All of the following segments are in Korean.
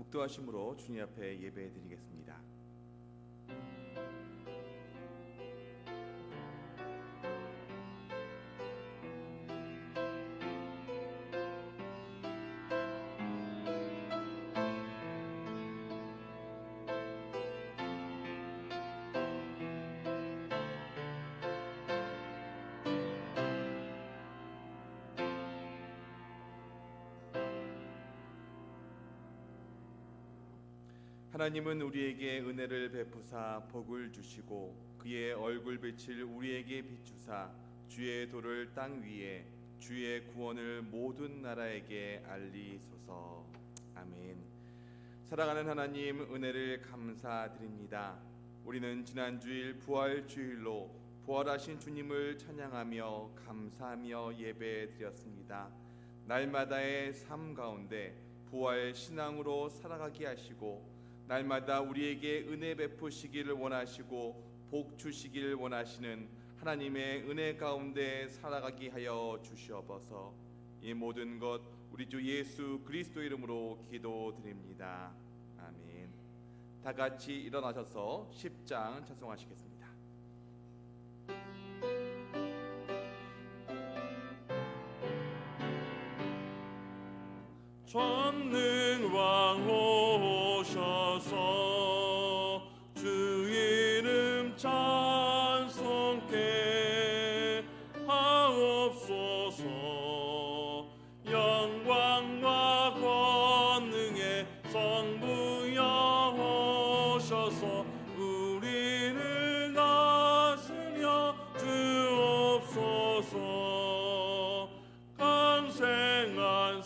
묵도하심으로 주님 앞에 예배드리겠습니다. 하나님은 우리에게 은혜를 베푸사 복을 주시고 그의 얼굴빛을 우리에게 비추사 주의 도를 땅 위에 주의 구원을 모든 나라에게 알리소서. 아멘. 사랑하는 하나님, 은혜를 감사드립니다. 우리는 지난 주일 부활주일로 부활하신 주님을 찬양하며 감사하며 예배드렸습니다. 날마다의 삶 가운데 부활 신앙으로 살아가게 하시고 날마다 우리에게 은혜 베푸시기를 원하시고 복 주시기를 원하시는 하나님의 은혜 가운데 살아가게 하여 주시옵소서. 이 모든 것 우리 주 예수 그리스도 이름으로 기도드립니다. 아멘. 다 같이 일어나셔서 10장 찬송하시겠습니다. 전능왕 오셔서 주 이름 찬송케 하옵소서. 영광과 권능의 성부여 오셔서 우리를 다스려 주옵소서. 간생한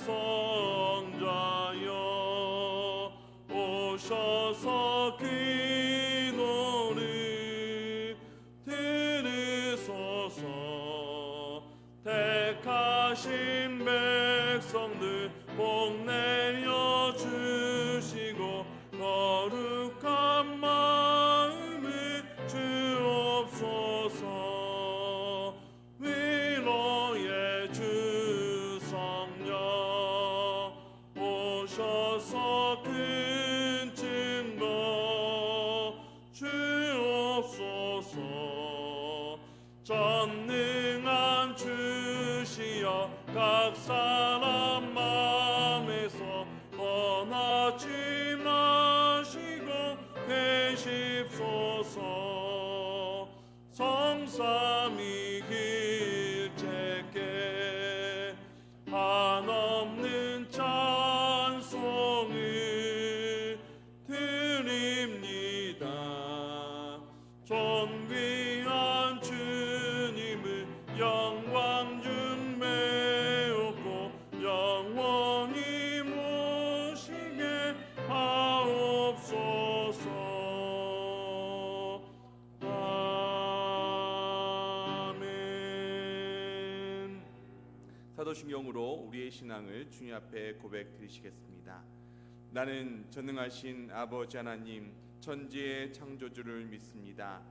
오셔서 기도를 들으소서. 택하신 백성들 복 내려 주시고 거룩한 마음을 주옵소서. 위로의 주 성령 오셔서 큰 증거 주옵소서. 전능한 주시여 각 사람 마음에서 떠나지 마시고 계십소서. 성삼위 길체께 한없는 찬송을 드립니다. 존귀한 주님을 영광 중 메우고 영원히 모시게 하옵소서. 아멘. 사도신경으로 우리의 신앙을 주님 앞에 고백드리시겠습니다. 나는 전능하신 아버지 하나님 천지의 창조주를 믿습니다.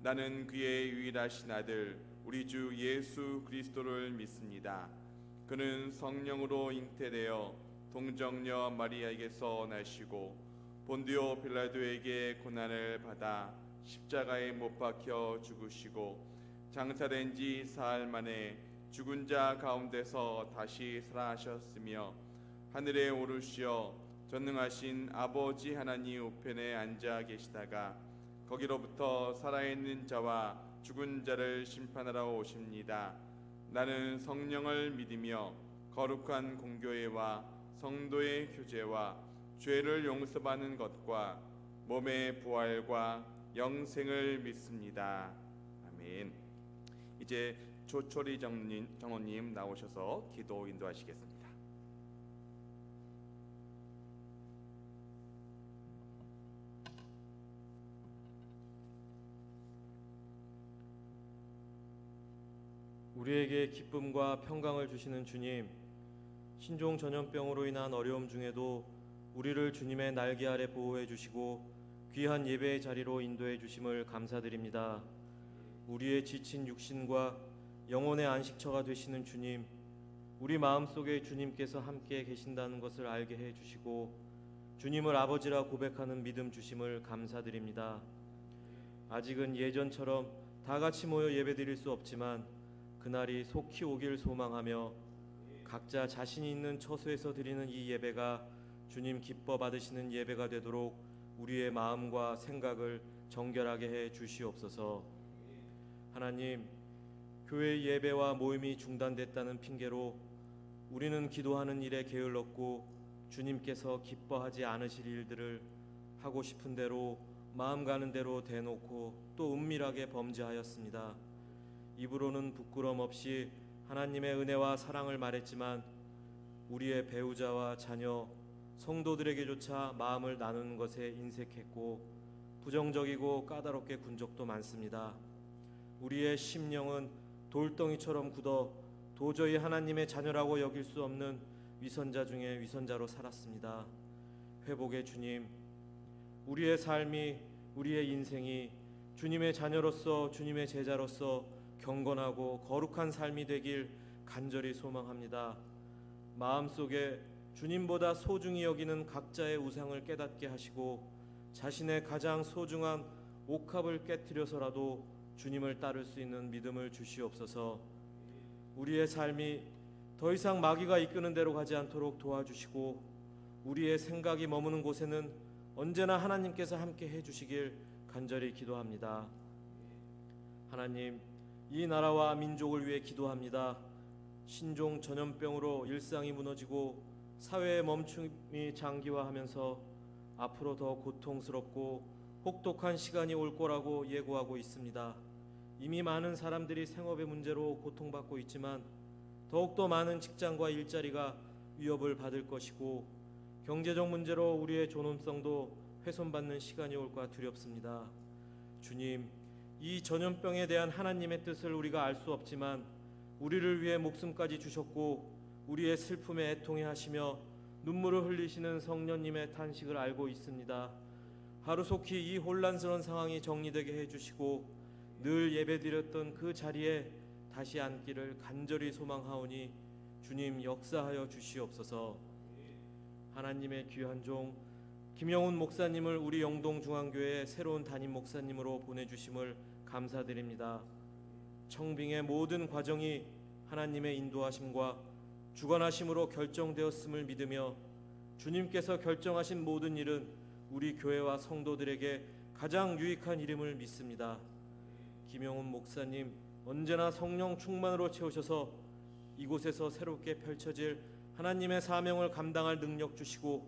나는 그의 유일하신 아들 우리 주 예수 그리스도를 믿습니다. 그는 성령으로 잉태되어 동정녀 마리아에게서 나시고 본디오 빌라도에게 고난을 받아 십자가에 못 박혀 죽으시고 장사된 지 사흘 만에 죽은 자 가운데서 다시 살아나셨으며 하늘에 오르시어 전능하신 아버지 하나님 우편에 앉아 계시다가 거기로부터 살아있는 자와 죽은 자를 심판하러 오십니다. 나는 성령을 믿으며 거룩한 공교회와 성도의 교제와 죄를 용서받는 것과 몸의 부활과 영생을 믿습니다. 아멘. 이제 조철희 장로님 나오셔서 기도 인도하시겠습니다. 우리에게 기쁨과 평강을 주시는 주님, 신종 전염병으로 인한 어려움 중에도 우리를 주님의 날개 아래 보호해 주시고 귀한 예배의 자리로 인도해 주심을 감사드립니다. 우리의 지친 육신과 영혼의 안식처가 되시는 주님, 우리 마음속에 주님께서 함께 계신다는 것을 알게 해 주시고 주님을 아버지라 고백하는 믿음 주심을 감사드립니다. 아직은 예전처럼 다 같이 모여 예배드릴 수 없지만 그날이 속히 오길 소망하며 각자 자신이 있는 처소에서 드리는 이 예배가 주님 기뻐 받으시는 예배가 되도록 우리의 마음과 생각을 정결하게 해 주시옵소서. 하나님, 교회 예배와 모임이 중단됐다는 핑계로 우리는 기도하는 일에 게을렀고 주님께서 기뻐하지 않으실 일들을 하고 싶은 대로 마음 가는 대로 대놓고 또 은밀하게 범죄하였습니다. 입으로는 부끄럼 없이 하나님의 은혜와 사랑을 말했지만 우리의 배우자와 자녀, 성도들에게조차 마음을 나누는 것에 인색했고 부정적이고 까다롭게 군 적도 많습니다. 우리의 심령은 돌덩이처럼 굳어 도저히 하나님의 자녀라고 여길 수 없는 위선자 중에 위선자로 살았습니다. 회복의 주님, 우리의 삶이, 우리의 인생이 주님의 자녀로서, 주님의 제자로서 경건하고 거룩한 삶이 되길 간절히 소망합니다. 마음속에 주님보다 소중히 여기는 각자의 우상을 깨닫게 하시고 자신의 가장 소중한 옥합을 깨뜨려서라도 주님을 따를 수 있는 믿음을 주시옵소서. 우리의 삶이 더 이상 마귀가 이끄는 대로 가지 않도록 도와주시고 우리의 생각이 머무는 곳에는 언제나 하나님께서 함께 해주시길 간절히 기도합니다. 하나님, 이 나라와 민족을 위해 기도합니다. 신종 전염병으로 일상이 무너지고 사회의 멈춤이 장기화하면서 앞으로 더 고통스럽고 혹독한 시간이 올 거라고 예고하고 있습니다. 이미 많은 사람들이 생업의 문제로 고통받고 있지만 더욱더 많은 직장과 일자리가 위협을 받을 것이고 경제적 문제로 우리의 존엄성도 훼손받는 시간이 올까 두렵습니다. 주님, 이 전염병에 대한 하나님의 뜻을 우리가 알 수 없지만 우리를 위해 목숨까지 주셨고 우리의 슬픔에 애통해 하시며 눈물을 흘리시는 성령님의 탄식을 알고 있습니다. 하루속히 이 혼란스러운 상황이 정리되게 해주시고 늘 예배드렸던 그 자리에 다시 앉기를 간절히 소망하오니 주님 역사하여 주시옵소서. 하나님의 귀한 종 김영훈 목사님을 우리 영동중앙교회의 새로운 담임 목사님으로 보내주심을 감사드립니다. 청빙의 모든 과정이 하나님의 인도하심과 주관하심으로 결정되었음을 믿으며 주님께서 결정하신 모든 일은 우리 교회와 성도들에게 가장 유익한 일임을 믿습니다. 김영훈 목사님 언제나 성령 충만으로 채우셔서 이곳에서 새롭게 펼쳐질 하나님의 사명을 감당할 능력 주시고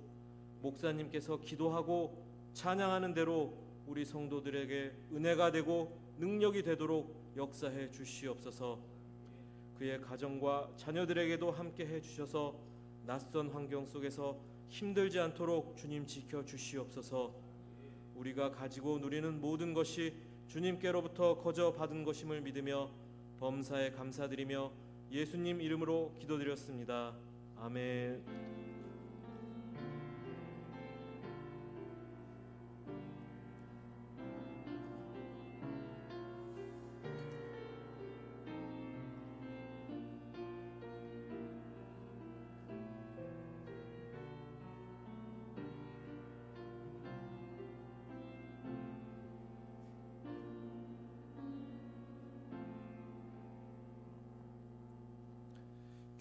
목사님께서 기도하고 찬양하는 대로 우리 성도들에게 은혜가 되고 능력이 되도록 역사해 주시옵소서. 그의 가정과 자녀들에게도 함께 해 주셔서 낯선 환경 속에서 힘들지 않도록 주님 지켜 주시옵소서. 우리가 가지고 누리는 모든 것이 주님께로부터 거저 받은 것임을 믿으며 범사에 감사드리며 예수님 이름으로 기도드렸습니다. 아멘.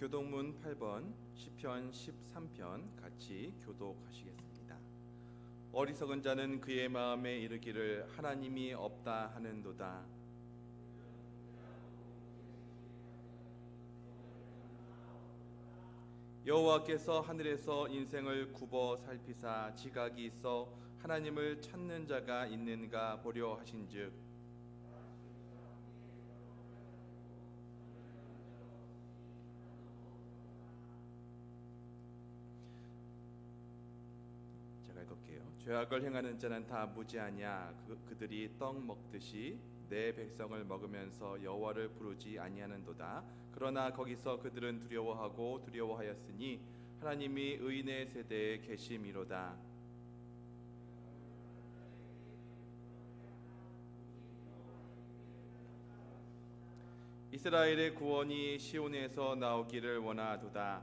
교독문 8번 시편 13편 같이 교독하시겠습니다. 어리석은 자는 그의 마음에 이르기를 하나님이 없다 하는도다. 여호와께서 하늘에서 인생을 굽어 살피사 지각이 있어 하나님을 찾는 자가 있는가 보려 하신즉 죄악을 행하는 자는 다 무지하냐. 그들이 떡 먹듯이 내 백성을 먹으면서 여호와를 부르지 아니하는도다. 그러나 거기서 그들은 두려워하고 두려워하였으니 하나님이 의인의 세대에 계심이로다. 이스라엘의 구원이 시온에서 나오기를 원하도다.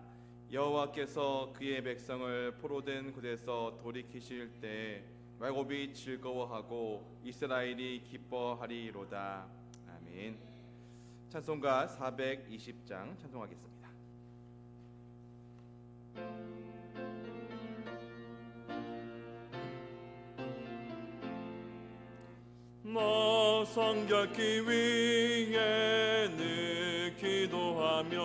여호와께서 그의 백성을 포로된 곳에서 돌이키실 때 야곱이 즐거워하고 이스라엘이 기뻐하리로다. 아멘. 찬송가 420장 찬송하겠습니다. 너 성결케 위해 늘 기도하며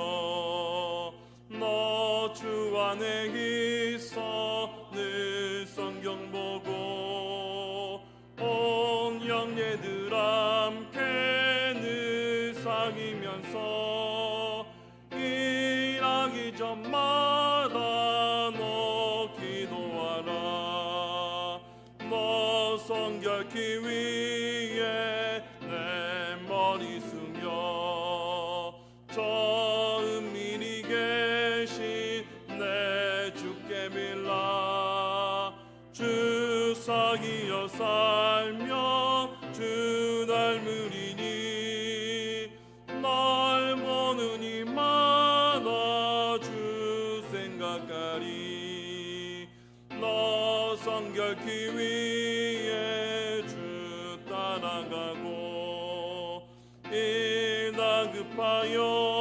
너 주 안에 있어 늘 성경 보고 온 영예들 함께 늘 사귀면서 일하기 전마다 너 기도하라. 너 성결케 위해 내 머리 숙여 저 은밀히 계신 내 주께 빌라. 주 사귀어 살며 주 닮으리니 날 보는 이마다 주 생각하리. 너 성결케 위해 주 따라가고 일 다급하여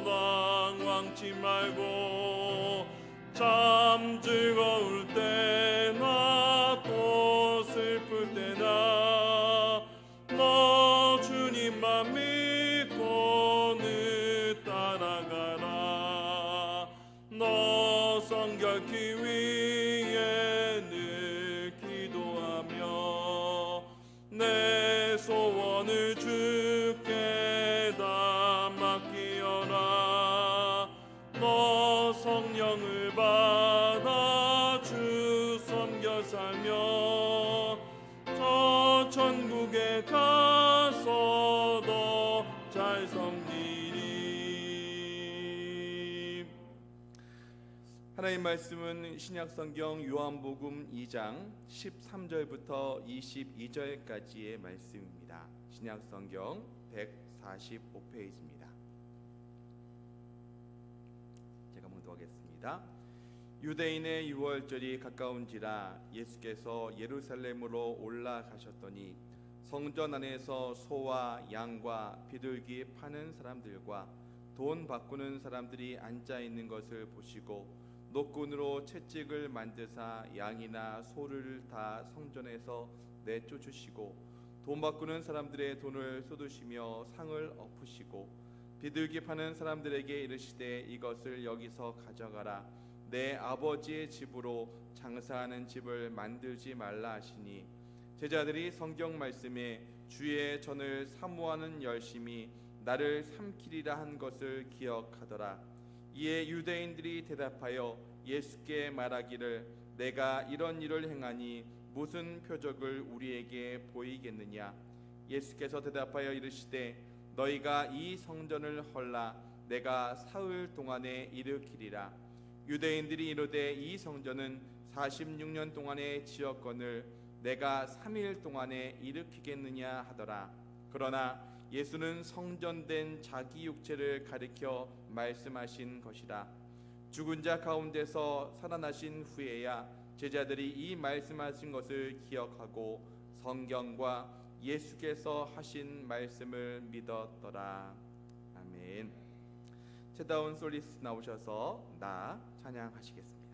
당황치 말고 참 즐거울 때나 또 슬플 때나 너 주님만 믿고 늘 따라가라. 너 성결케 위해 늘 기도하며 내 소원을 주께 다 맡기어라. 너 성령을 받아 주 섬겨 살며 저 천국에 가서 너 잘 섬기리. 하나님 말씀은 신약성경 요한복음 2장 13절부터 22절까지의 말씀입니다. 신약성경 145페이지입니다. 제가 봉독하겠습니다. 유대인의 유월절이 가까운지라 예수께서 예루살렘으로 올라가셨더니 성전 안에서 소와 양과 비둘기 파는 사람들과 돈 바꾸는 사람들이 앉아 있는 것을 보시고 노끈으로 채찍을 만드사 양이나 소를 다 성전에서 내쫓으시고 돈 바꾸는 사람들의 돈을 쏟으시며 상을 엎으시고 비둘기 파는 사람들에게 이르시되 이것을 여기서 가져가라. 내 아버지의 집으로 장사하는 집을 만들지 말라 하시니 제자들이 성경 말씀에 주의 전을 사모하는 열심이 나를 삼키리라 한 것을 기억하더라. 이에 유대인들이 대답하여 예수께 말하기를 내가 이런 일을 행하니 무슨 표적을 우리에게 보이겠느냐. 예수께서 대답하여 이르시되 너희가 이 성전을 헐라 내가 사흘 동안에 일으키리라. 유대인들이 이르되 이 성전은 46년 동안에 지었거늘 내가 3일 동안에 일으키겠느냐 하더라. 그러나 예수는 성전된 자기 육체를 가리켜 말씀하신 것이라. 죽은 자 가운데서 살아나신 후에야 제자들이 이 말씀하신 것을 기억하고 성경과 예수께서 하신 말씀을 믿었더라. 아멘. 채다운 솔리스 나오셔서 나 찬양하시겠습니다.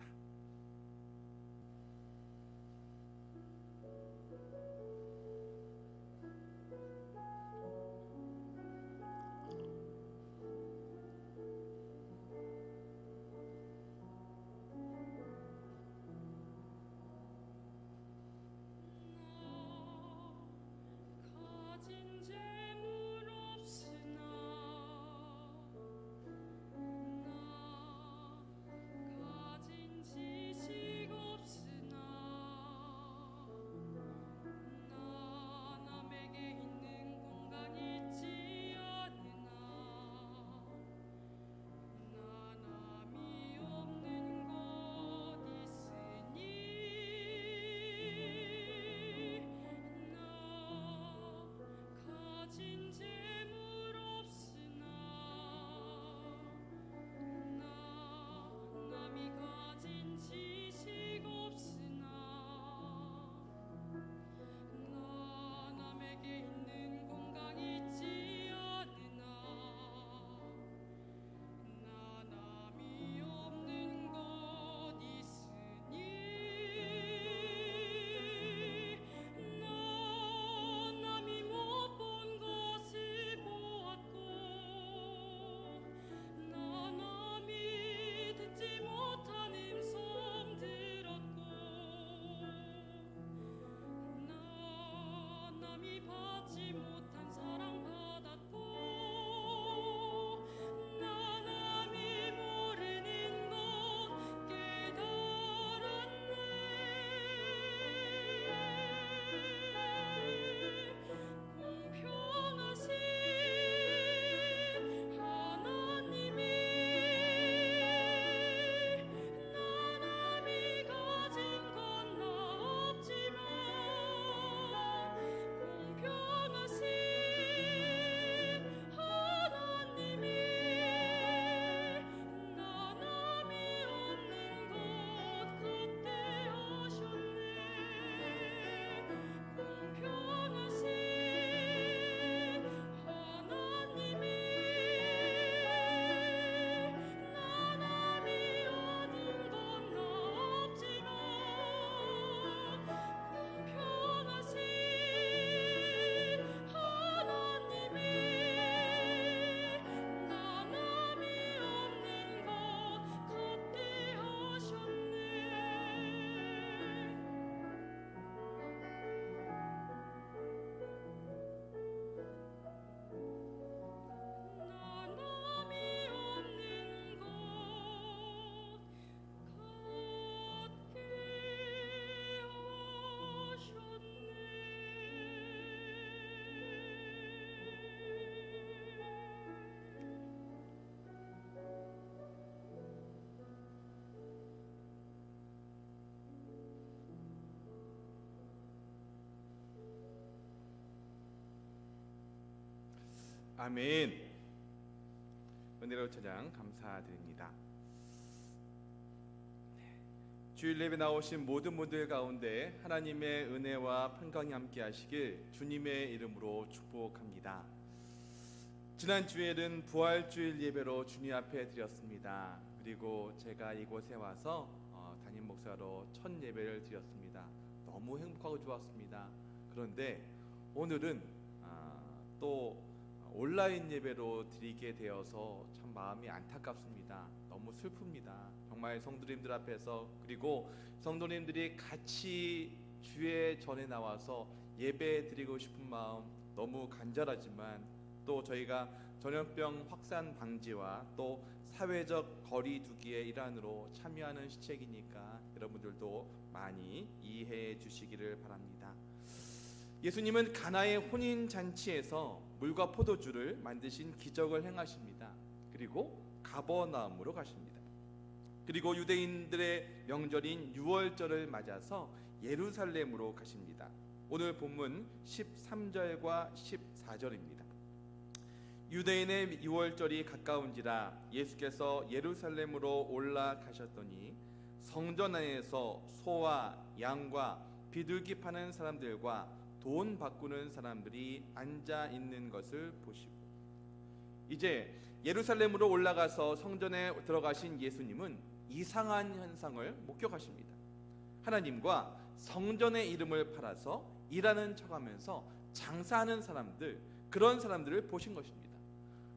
가진 재물 없으나 나 가진 남이 받지 못한 사랑 받았고 나 남이 모르는 것 깨달았네. 공평하신 하나님이 나 남이 가진 건 나 없지만 공평하신 하나님이 나 남이 없는 것 같게 하셨네. 공평하신 하나님이 나 남이 아닌 건 나 없지만 공평하신 하나님이 나 남이 없는 것 같게 하셨네. 나 남이 없는 것 같게 하셨네. 아멘. 은혜로 찬양 감사드립니다. 주일 예배 나오신 모든 분들 가운데 하나님의 은혜와 평강이 함께 하시길 주님의 이름으로 축복합니다. 지난 주일은 부활주일 예배로 주님 앞에 드렸습니다. 그리고 제가 이곳에 와서 담임 목사로 첫 예배를 드렸습니다. 너무 행복하고 좋았습니다. 그런데 오늘은 또 온라인 예배로 드리게 되어서 참 마음이 안타깝습니다. 너무 슬픕니다. 정말 성도님들 앞에서, 그리고 성도님들이 같이 주의 전에 나와서 예배 드리고 싶은 마음 너무 간절하지만, 또 저희가 전염병 확산 방지와 또 사회적 거리 두기의 일환으로 참여하는 시책이니까 여러분들도 많이 이해해 주시기를 바랍니다. 예수님은 가나의 혼인 잔치에서 물과 포도주를 만드신 기적을 행하십니다. 그리고 가버나움으로 가십니다. 그리고 유대인들의 명절인 유월절을 맞아서 예루살렘으로 가십니다. 오늘 본문 13절과 14절입니다. 유대인의 유월절이 가까운지라 예수께서 예루살렘으로 올라가셨더니 성전 안에서 소와 양과 비둘기 파는 사람들과 돈 바꾸는 사람들이 앉아 있는 것을 보시고, 이제 예루살렘으로 올라가서 성전에 들어가신 예수님은 이상한 현상을 목격하십니다. 하나님과 성전의 이름을 팔아서 일하는 척하면서 장사하는 사람들, 그런 사람들을 보신 것입니다.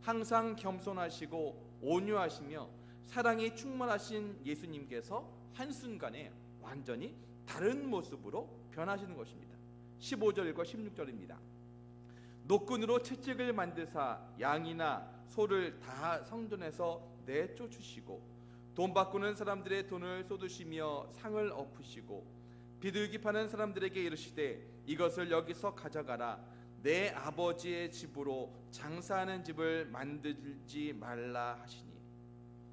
항상 겸손하시고 온유하시며 사랑이 충만하신 예수님께서 한순간에 완전히 다른 모습으로 변하시는 것입니다. 15절과 16절입니다. 노끈으로 채찍을 만드사 양이나 소를 다 성전에서 내쫓으시고 돈 바꾸는 사람들의 돈을 쏟으시며 상을 엎으시고 비둘기 파는 사람들에게 이르시되 이것을 여기서 가져가라. 내 아버지의 집으로 장사하는 집을 만들지 말라 하시니,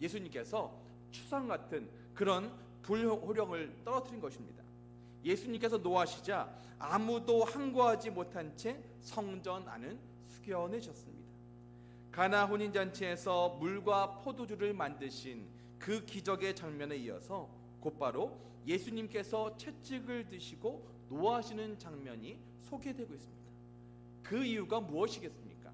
예수님께서 추상 같은 그런 불호령을 떨어뜨린 것입니다. 예수님께서 노하시자 아무도 항거하지 못한 채 성전 안은 숙여내셨습니다. 가나 혼인잔치에서 물과 포도주를 만드신 그 기적의 장면에 이어서 곧바로 예수님께서 채찍을 드시고 노하시는 장면이 소개되고 있습니다. 그 이유가 무엇이겠습니까?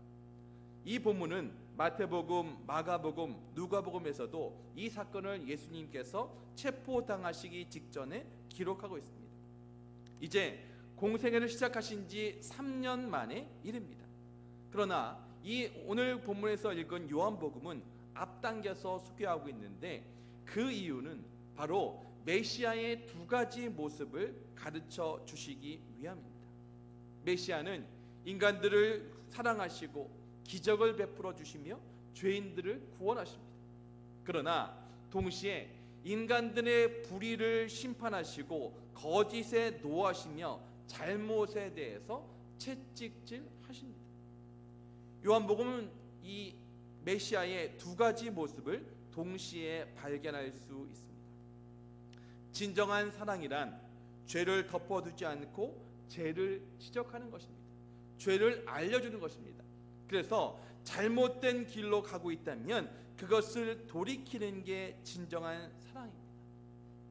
이 본문은 마태복음, 마가복음, 누가복음에서도 이 사건을 예수님께서 체포당하시기 직전에 기록하고 있습니다. 이제 공생애를 시작하신 지 3년 만의 일입니다. 그러나 이 오늘 본문에서 읽은 요한복음은 앞당겨서 소개하고 있는데, 그 이유는 바로 메시아의 두 가지 모습을 가르쳐 주시기 위함입니다. 메시아는 인간들을 사랑하시고 기적을 베풀어 주시며 죄인들을 구원하십니다. 그러나 동시에 인간들의 불의를 심판하시고 거짓에 노하시며 잘못에 대해서 채찍질하십니다. 요한복음은 이 메시아의 두 가지 모습을 동시에 발견할 수 있습니다. 진정한 사랑이란 죄를 덮어두지 않고 죄를 지적하는 것입니다. 죄를 알려주는 것입니다. 그래서 잘못된 길로 가고 있다면 그것을 돌이키는 게 진정한 사랑입니다.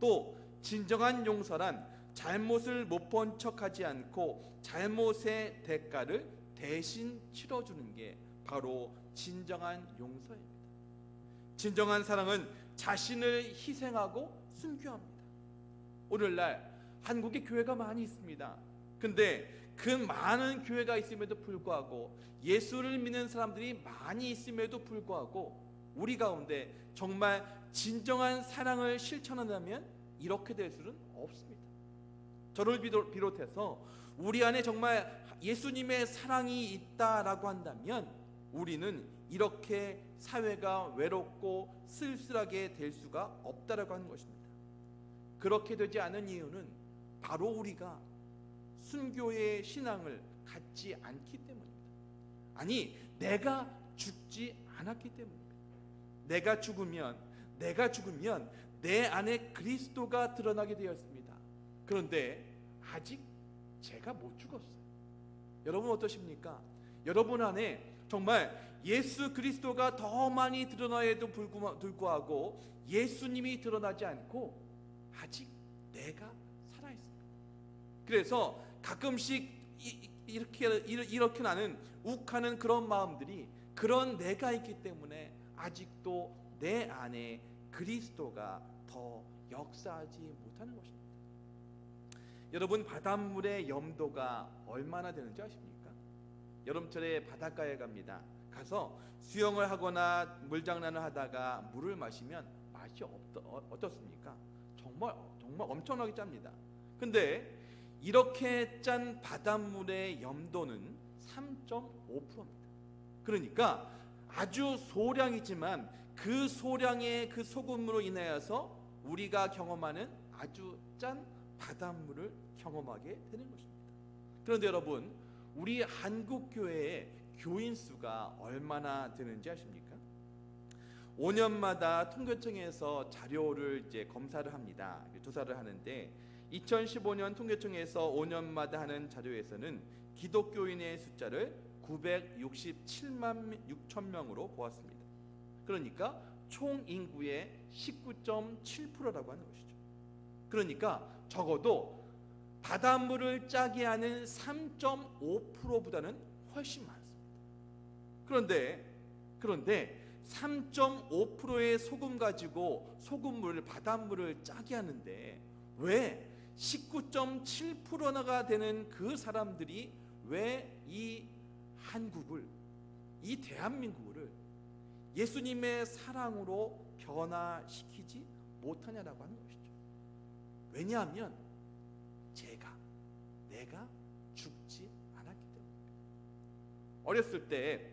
또 진정한 용서란 잘못을 못 본 척하지 않고 잘못의 대가를 대신 치러주는 게 바로 진정한 용서입니다. 진정한 사랑은 자신을 희생하고 순교합니다. 오늘날 한국에 교회가 많이 있습니다. 근데 그 많은 교회가 있음에도 불구하고 예수를 믿는 사람들이 많이 있음에도 불구하고 우리 가운데 정말 진정한 사랑을 실천한다면 이렇게 될 수는 없습니다. 저를 비롯해서 우리 안에 정말 예수님의 사랑이 있다라고 한다면 우리는 이렇게 사회가 외롭고 쓸쓸하게 될 수가 없다라고 하는 것입니다. 그렇게 되지 않은 이유는 바로 우리가 순교의 신앙을 갖지 않기 때문입니다. 아니, 내가 죽지 않았기 때문입니다. 내가 죽으면 내 안에 그리스도가 드러나게 되었습니다. 그런데 아직 제가 못 죽었어요. 여러분 어떠십니까? 여러분 안에 정말 예수 그리스도가 더 많이 드러나에도 불구하고 예수님이 드러나지 않고 아직 내가 살아있습니다. 그래서 가끔씩 이렇게 나는 욱하는 그런 마음들이 그런 내가 있기 때문에 아직도 내 안에 그리스도가 더 역사하지 못하는 것입니다. 여러분, 바닷물의 염도가 얼마나 되는지 아십니까? 여름철에 바닷가에 갑니다. 가서 수영을 하거나 물장난을 하다가 물을 마시면 맛이 어떻습니까? 정말 엄청나게 짭니다. 근데 이렇게 짠 바닷물의 염도는 3.5%입니다. 그러니까 아주 소량이지만 그 소량의 그 소금으로 인하여서 우리가 경험하는 아주 짠 바닷물을 경험하게 되는 것입니다. 그런데 여러분, 우리 한국 교회의 교인 수가 얼마나 되는지 아십니까? 5년마다 통계청에서 자료를 검사를 합니다. 조사를 하는데 2015년 통계청에서 5년마다 하는 자료에서는 기독교인의 숫자를 967만 6천 명으로 보았습니다. 그러니까 총 인구의 19.7%라고 하는 것이죠. 그러니까 적어도 바닷물을 짜게 하는 3.5%보다는 훨씬 많습니다. 그런데 3.5%의 소금 가지고 바닷물을 짜게 하는데 왜 19.7%가 되는 그 사람들이 왜 이 한국을, 이 대한민국을 예수님의 사랑으로 변화시키지 못하냐라고 하는 것이죠. 왜냐하면 내가 죽지 않았기 때문입니다. 어렸을 때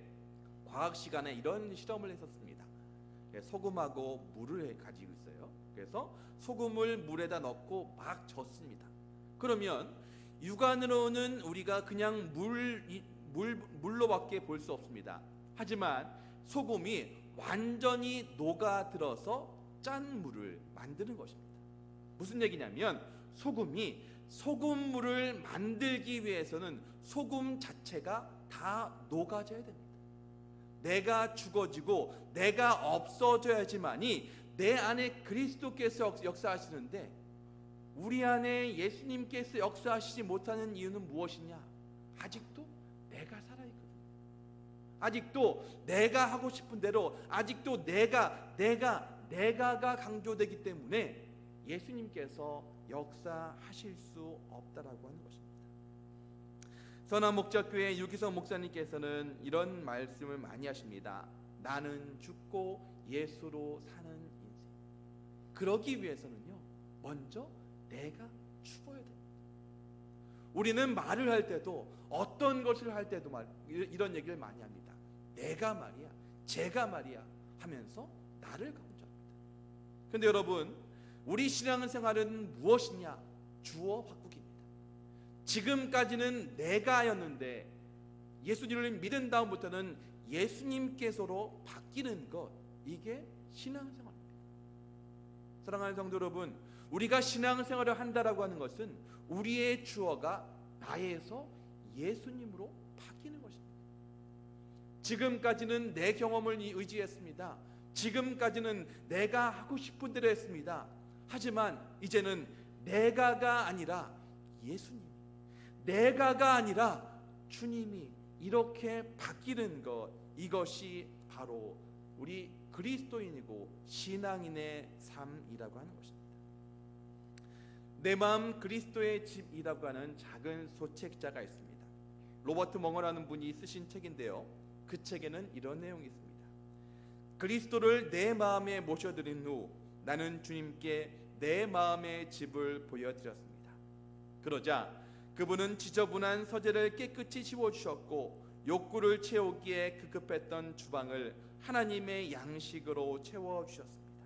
과학 시간에 이런 실험을 했었습니다. 소금하고 물을 가지고 있어요. 그래서 소금을 물에다 넣고 막 젓습니다. 그러면 육안으로는 우리가 그냥 물로밖에 볼 수 없습니다. 하지만 소금이 완전히 녹아들어서 짠 물을 만드는 것입니다. 무슨 얘기냐면 소금물을 만들기 위해서는 소금 자체가 다 녹아져야 됩니다. 내가 죽어지고 내가 없어져야지만이 내 안에 그리스도께서 역사하시는데 우리 안에 예수님께서 역사하시지 못하는 이유는 무엇이냐? 아직도 내가 살아있거든요. 아직도 내가 하고 싶은 대로, 아직도 내가가 강조되기 때문에 예수님께서 역사하실 수 없다라고 하는 것입니다. 선한 목자교회 유기성 목사님께서는 이런 말씀을 많이 하십니다. 나는 죽고 예수로 사는 인생. 그러기 위해서는요, 먼저 내가 죽어야 됩니다. 우리는 말을 할 때도 어떤 것을 할 때도 이런 얘기를 많이 합니다. 내가 말이야, 제가 말이야 하면서 나를 강조합니다. 그런데 여러분, 우리 신앙생활은 무엇이냐? 주어 바꾸기입니다. 지금까지는 내가였는데 예수님을 믿은 다음부터는 예수님께서로 바뀌는 것, 이게 신앙생활입니다. 사랑하는 성도 여러분, 우리가 신앙생활을 한다라고 하는 것은 우리의 주어가 나에서 예수님으로 바뀌는 것입니다. 지금까지는 내 경험을 의지했습니다. 지금까지는 내가 하고 싶은 대로 했습니다. 하지만 이제는 내가가 아니라 예수님, 내가가 아니라 주님이 이렇게 바뀌는 것, 이것이 바로 우리 그리스도인이고 신앙인의 삶이라고 하는 것입니다. 내 마음 그리스도의 집이라고 하는 작은 소책자가 있습니다. 로버트 멍어라는 분이 쓰신 책인데요, 그 책에는 이런 내용이 있습니다. 그리스도를 내 마음에 모셔드린 후 나는 주님께 내 마음의 집을 보여드렸습니다. 그러자 그분은 지저분한 서재를 깨끗이 치워주셨고 욕구를 채우기에 급급했던 주방을 하나님의 양식으로 채워주셨습니다.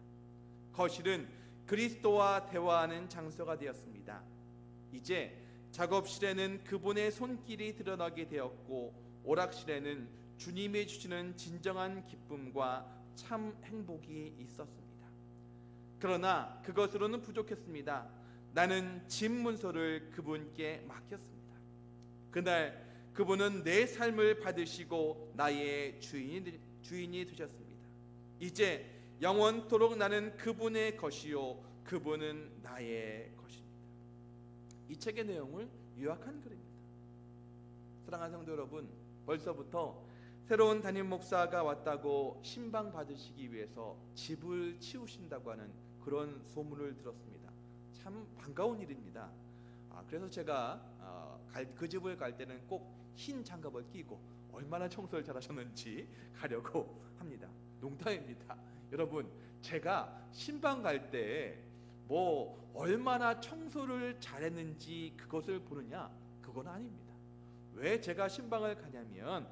거실은 그리스도와 대화하는 장소가 되었습니다. 이제 작업실에는 그분의 손길이 드러나게 되었고 오락실에는 주님이 주시는 진정한 기쁨과 참 행복이 있었습니다. 그러나 그것으로는 부족했습니다. 나는 집 문서를 그분께 맡겼습니다. 그날 그분은 내 삶을 받으시고 나의 주인이 되셨습니다. 이제 영원토록 나는 그분의 것이요 그분은 나의 것입니다. 이 책의 내용을 요약한 글입니다. 사랑하는 성도 여러분, 벌써부터 새로운 담임 목사가 왔다고 신방 받으시기 위해서 집을 치우신다고 하는 그런 소문을 들었습니다. 참 반가운 일입니다. 그래서 제가 그 집을 갈 때는 꼭 흰 장갑을 끼고 얼마나 청소를 잘하셨는지 가려고 합니다. 농담입니다. 여러분, 제가 신방 갈 때 뭐 얼마나 청소를 잘했는지 그것을 보느냐, 그건 아닙니다. 왜 제가 신방을 가냐면,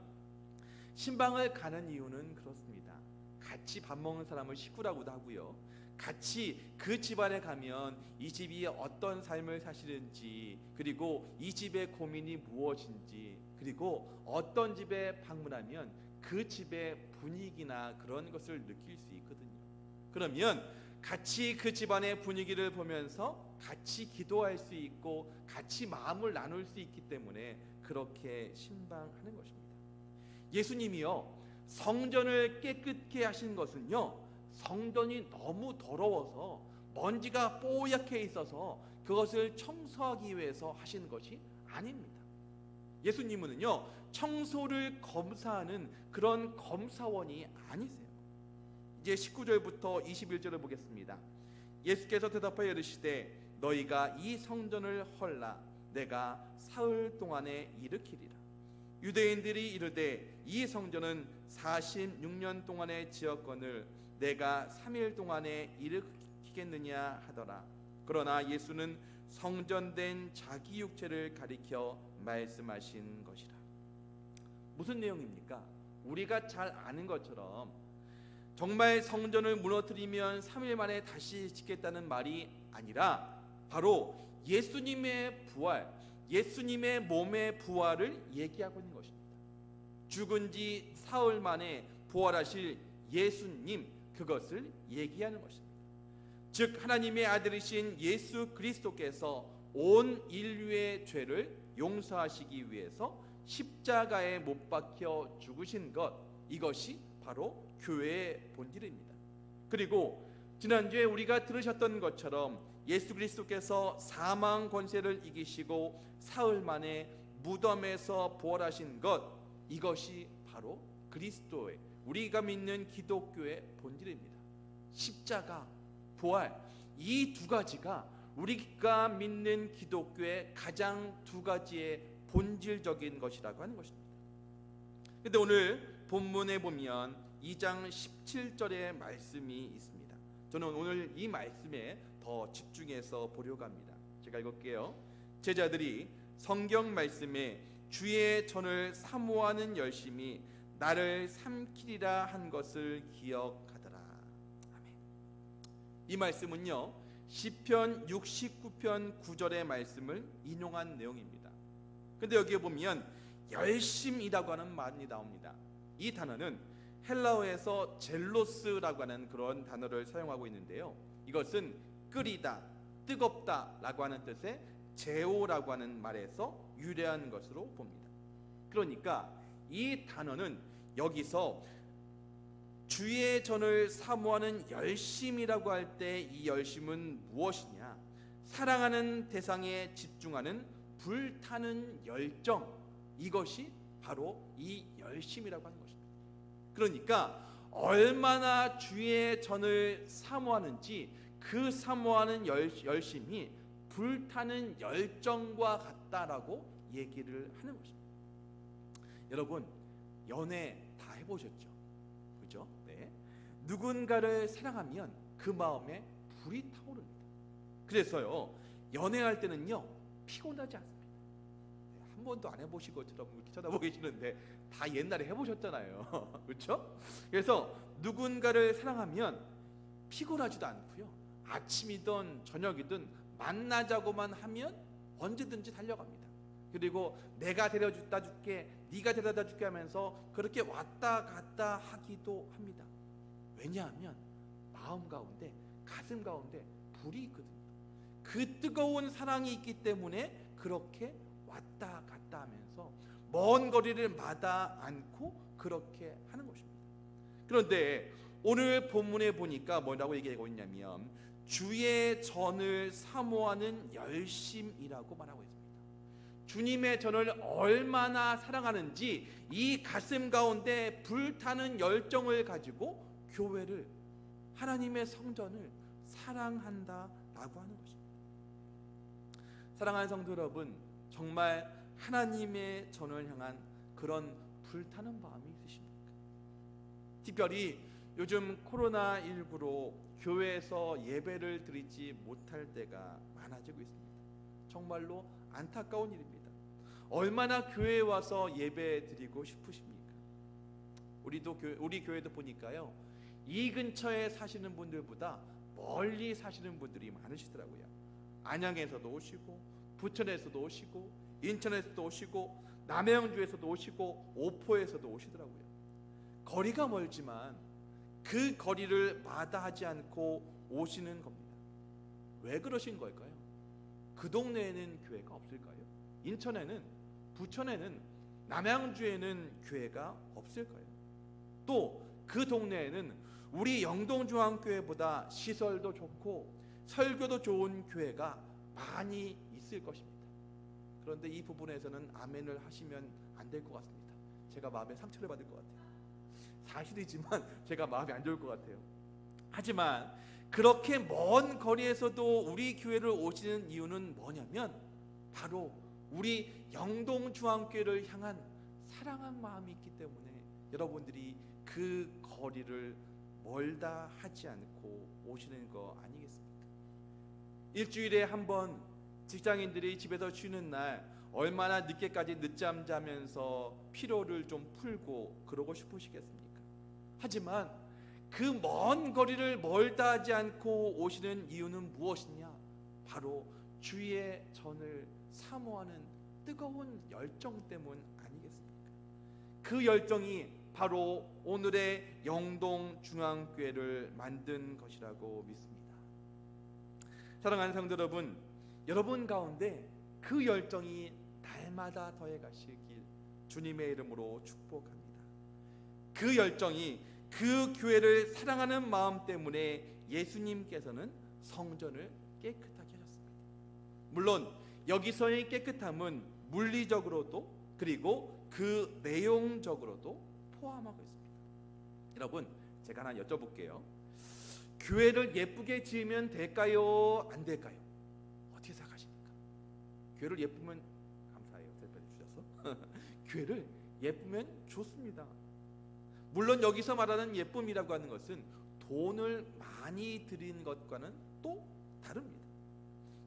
신방을 가는 이유는 그렇습니다. 같이 밥 먹는 사람을 식구라고도 하고요, 같이 그 집안에 가면 이 집이 어떤 삶을 사시는지, 그리고 이 집의 고민이 무엇인지, 그리고 어떤 집에 방문하면 그 집의 분위기나 그런 것을 느낄 수 있거든요. 그러면 같이 그 집안의 분위기를 보면서 같이 기도할 수 있고 같이 마음을 나눌 수 있기 때문에 그렇게 신방하는 것입니다. 예수님이요, 성전을 깨끗게 하신 것은요, 성전이 너무 더러워서 먼지가 뽀얗게 있어서 그것을 청소하기 위해서 하신 것이 아닙니다. 예수님은요, 청소를 검사하는 그런 검사원이 아니세요. 이제 19절부터 21절을 보겠습니다. 예수께서 대답하여 이르시되 너희가 이 성전을 헐라 내가 사흘 동안에 일으키리라. 유대인들이 이르되 이 성전은 46년 동안에 지었거늘 내가 3일 동안에 일으키겠느냐 하더라. 그러나 예수는 성전된 자기 육체를 가리켜 말씀하신 것이라. 무슨 내용입니까? 우리가 잘 아는 것처럼 정말 성전을 무너뜨리면 3일 만에 다시 짓겠다는 말이 아니라 바로 예수님의 부활, 예수님의 몸의 부활을 얘기하고 있는 것입니다. 죽은 지 사흘 만에 부활하실 예수님, 그것을 얘기하는 것입니다. 즉 하나님의 아들이신 예수 그리스도께서 온 인류의 죄를 용서하시기 위해서 십자가에 못 박혀 죽으신 것, 이것이 바로 교회의 본질입니다. 그리고 지난주에 우리가 들으셨던 것처럼 예수 그리스도께서 사망 권세를 이기시고 사흘 만에 무덤에서 부활하신 것, 이것이 바로 그리스도의, 우리가 믿는 기독교의 본질입니다. 십자가, 부활, 이 두 가지가 우리가 믿는 기독교의 가장 두 가지의 본질적인 것이라고 하는 것입니다. 그런데 오늘 본문에 보면 2장 17절의 말씀이 있습니다. 저는 오늘 이 말씀에 더 집중해서 보려고 합니다. 제가 읽을게요. 제자들이 성경 말씀에 주의 전을 사모하는 열심이 나를 삼키리라 한 것을 기억하더라. 아멘. 이 말씀은요, 시편 69편 9절의 말씀을 인용한 내용입니다. 근데 여기에 보면 열심이라고 하는 말이 나옵니다. 이 단어는 헬라어에서 젤로스라고 하는 그런 단어를 사용하고 있는데요, 이것은 끓이다, 뜨겁다 라고 하는 뜻의 제오라고 하는 말에서 유래한 것으로 봅니다. 그러니까 이 단어는 여기서 주의 전을 사모하는 열심이라고 할 때 이 열심은 무엇이냐? 사랑하는 대상에 집중하는 불타는 열정, 이것이 바로 이 열심이라고 하는 것입니다. 그러니까 얼마나 주의 전을 사모하는지 그 사모하는 열심이 불타는 열정과 같다라고 얘기를 하는 것입니다. 여러분, 연애 다 해보셨죠? 그죠? 네. 누군가를 사랑하면 그 마음에 불이 타오릅니다. 그래서요, 연애할 때는요, 피곤하지 않습니다. 한 번도 안 해보신 것처럼 이렇게 쳐다보고 계시는데 다 옛날에 해보셨잖아요. 그렇죠? 그래서 누군가를 사랑하면 피곤하지도 않고요, 아침이든 저녁이든 만나자고만 하면 언제든지 달려갑니다. 그리고 내가 데려다 줄게, 네가 데려다 줄게 하면서 그렇게 왔다 갔다 하기도 합니다. 왜냐하면 마음 가운데, 가슴 가운데 불이 있거든요. 그 뜨거운 사랑이 있기 때문에 그렇게 왔다 갔다 하면서 먼 거리를 마다 않고 그렇게 하는 것입니다. 그런데 오늘 본문에 보니까 뭐라고 얘기하고 있냐면 주의 전을 사모하는 열심이라고 말하고 있습니다. 주님의 전을 얼마나 사랑하는지 이 가슴 가운데 불타는 열정을 가지고 교회를, 하나님의 성전을 사랑한다라고 하는 것입니다. 사랑하는 성도 여러분, 정말 하나님의 전을 향한 그런 불타는 마음이 있으십니까? 특별히 요즘 코로나19로 교회에서 예배를 드리지 못할 때가 많아지고 있습니다. 정말로 안타까운 일입니다. 얼마나 교회에 와서 예배 드리고 싶으십니까? 우리 교회도 보니까요, 이 근처에 사시는 분들보다 멀리 사시는 분들이 많으시더라고요. 안양에서도 오시고, 부천에서도 오시고, 인천에서도 오시고, 남양주에서도 오시고, 오포에서도 오시더라고요. 거리가 멀지만 그 거리를 마다하지 않고 오시는 겁니다. 왜 그러신 걸까요? 그 동네에는 교회가 없을까요? 인천에는, 부천에는, 남양주에는 교회가 없을까요? 또 그 동네에는 우리 영동중앙교회보다 시설도 좋고 설교도 좋은 교회가 많이 있을 것입니다. 그런데 이 부분에서는 아멘을 하시면 안 될 것 같습니다. 제가 마음에 상처를 받을 것 같아요. 사실이지만 제가 마음이 안 좋을 것 같아요. 하지만 그렇게 먼 거리에서도 우리 교회를 오시는 이유는 뭐냐면 바로 우리 영동중앙교회를 향한 사랑한 마음이 있기 때문에 여러분들이 그 거리를 멀다 하지 않고 오시는 거 아니겠습니까? 일주일에 한 번 직장인들이 집에서 쉬는 날 얼마나 늦게까지 늦잠 자면서 피로를 좀 풀고 그러고 싶으시겠습니까? 하지만 그 먼 거리를 멀다 하지 않고 오시는 이유는 무엇이냐? 바로 주의 전을 사모하는 뜨거운 열정 때문 아니겠습니까? 그 열정이 바로 오늘의 영동중앙교회를 만든 것이라고 믿습니다. 사랑하는 성도 여러분, 여러분 가운데 그 열정이 날마다 더해가시길 주님의 이름으로 축복합니다. 그 열정이, 그 교회를 사랑하는 마음 때문에 예수님께서는 성전을 깨끗하게 하셨습니다. 물론 여기서의 깨끗함은 물리적으로도 그리고 그 내용적으로도 포함하고 있습니다. 여러분, 제가 하나 여쭤볼게요. 교회를 예쁘게 지으면 될까요? 안 될까요? 어떻게 생각하십니까? 교회를 예쁘면, 감사해요, 대표해 주셔서. 교회를 예쁘면 좋습니다. 물론 여기서 말하는 예쁨이라고 하는 것은 돈을 많이 들인 것과는 또 다릅니다.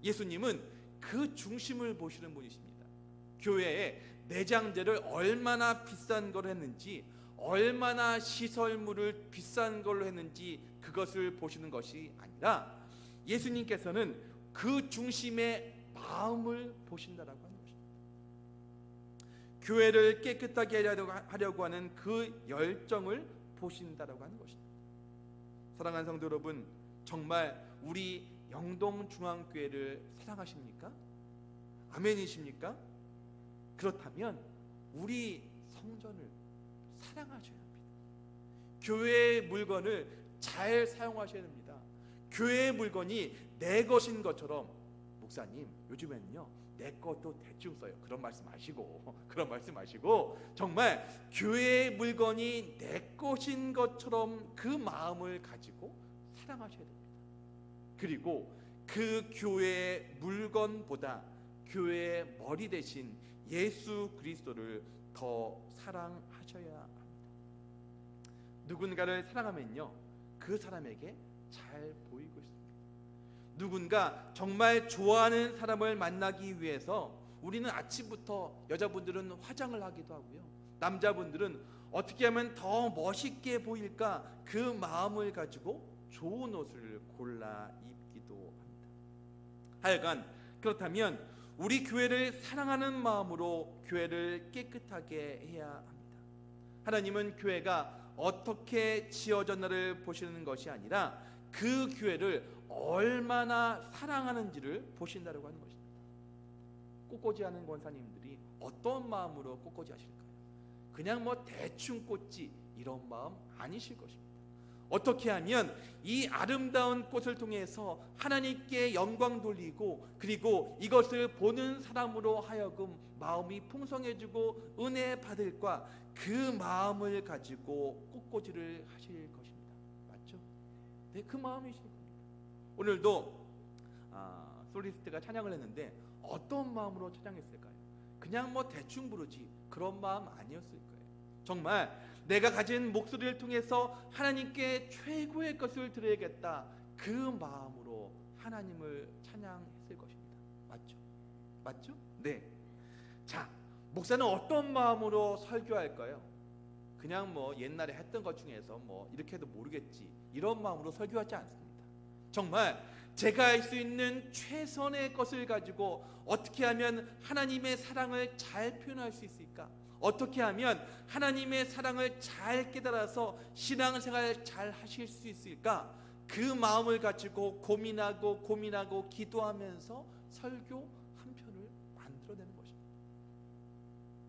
예수님은 그 중심을 보시는 분이십니다. 교회에 내장재를 얼마나 비싼 걸 했는지, 얼마나 시설물을 비싼 걸로 했는지 그것을 보시는 것이 아니라 예수님께서는 그 중심의 마음을 보신다라고 하는 것입니다. 교회를 깨끗하게 하려고 하는 그 열정을 보신다라고 하는 것입니다. 사랑하는 성도 여러분, 정말 우리 영동중앙교회를 사랑하십니까? 아멘이십니까? 그렇다면 우리 성전을 사랑하셔야 합니다. 교회의 물건을 잘 사용하셔야 됩니다. 교회의 물건이 내 것인 것처럼, 목사님 요즘에는요 내 것도 대충 써요, 그런 말씀 마시고 정말 교회의 물건이 내 것인 것처럼 그 마음을 가지고 사랑하셔야 됩니다. 그리고 그 교회의 물건보다 교회의 머리 대신 예수 그리스도를 더 사랑하셔야 합니다. 누군가를 사랑하면요 그 사람에게 잘 보이고 있습니다. 누군가 정말 좋아하는 사람을 만나기 위해서 우리는 아침부터, 여자분들은 화장을 하기도 하고요, 남자분들은 어떻게 하면 더 멋있게 보일까 그 마음을 가지고 좋은 옷을 골라 입기도 합니다. 하여간 그렇다면 우리 교회를 사랑하는 마음으로 교회를 깨끗하게 해야 합니다. 하나님은 교회가 어떻게 지어졌나를 보시는 것이 아니라 그 교회를 얼마나 사랑하는지를 보신다고 하는 것입니다. 꽃꽂이 하는 권사님들이 어떤 마음으로 꽃꽂이 하실까요? 그냥 뭐 대충 꽂지 이런 마음 아니실 것입니다. 어떻게 하면 이 아름다운 꽃을 통해서 하나님께 영광 돌리고, 그리고 이것을 보는 사람으로 하여금 마음이 풍성해지고 은혜 받을까, 그 마음을 가지고 꽃꽂이를 하실 것입니다. 맞죠? 네, 그 마음이실 겁니다. 오늘도 솔리스트가 찬양을 했는데 어떤 마음으로 찬양했을까요? 그냥 뭐 대충 부르지 그런 마음 아니었을 거예요. 정말 내가 가진 목소리를 통해서 하나님께 최고의 것을 드려야겠다, 그 마음으로 하나님을 찬양했을 것입니다. 맞죠? 맞죠? 네. 자, 목사는 어떤 마음으로 설교할까요? 그냥 뭐 옛날에 했던 것 중에서 뭐 이렇게 해도 모르겠지 이런 마음으로 설교하지 않습니다. 정말 제가 할 수 있는 최선의 것을 가지고 어떻게 하면 하나님의 사랑을 잘 표현할 수 있을까? 어떻게 하면 하나님의 사랑을 잘 깨달아서 신앙생활 잘 하실 수 있을까? 그 마음을 가지고 고민하고 기도하면서 설교 한 편을 만들어내는 것입니다.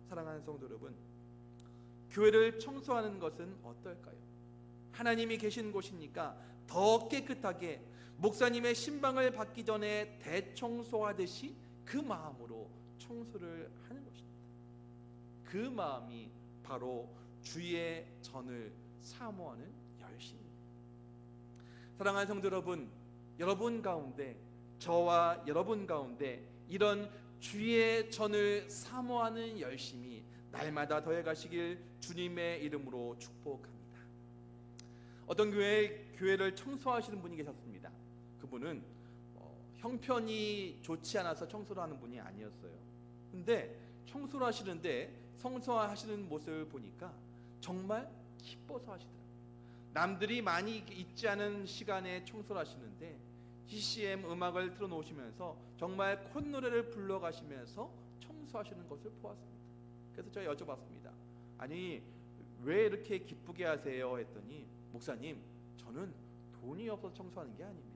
사랑하는 성도 여러분, 교회를 청소하는 것은 어떨까요? 하나님이 계신 곳이니까 더 깨끗하게 목사님의 신방을 받기 전에 대청소하듯이 그 마음으로 청소를 하는 것입니다. 그 마음이 바로 주의 전을 사모하는 열심입니다. 사랑하는 성도 여러분, 여러분 가운데, 저와 여러분 가운데 이런 주의 전을 사모하는 열심이 날마다 더해가시길 주님의 이름으로 축복합니다. 어떤 교회를 청소하시는 분이 계셨습니다. 그분은 형편이 좋지 않아서 청소를 하는 분이 아니었어요. 근데 청소를 하시는데 청소하시는 모습을 보니까 정말 기뻐서 하시더라고요. 남들이 많이 있지 않은 시간에 청소를 하시는데 CCM 음악을 틀어놓으시면서 정말 콧노래를 불러가시면서 청소하시는 것을 보았습니다. 그래서 제가 여쭤봤습니다. 아니 왜 이렇게 기쁘게 하세요? 했더니 목사님, 저는 돈이 없어서 청소하는 게 아닙니다.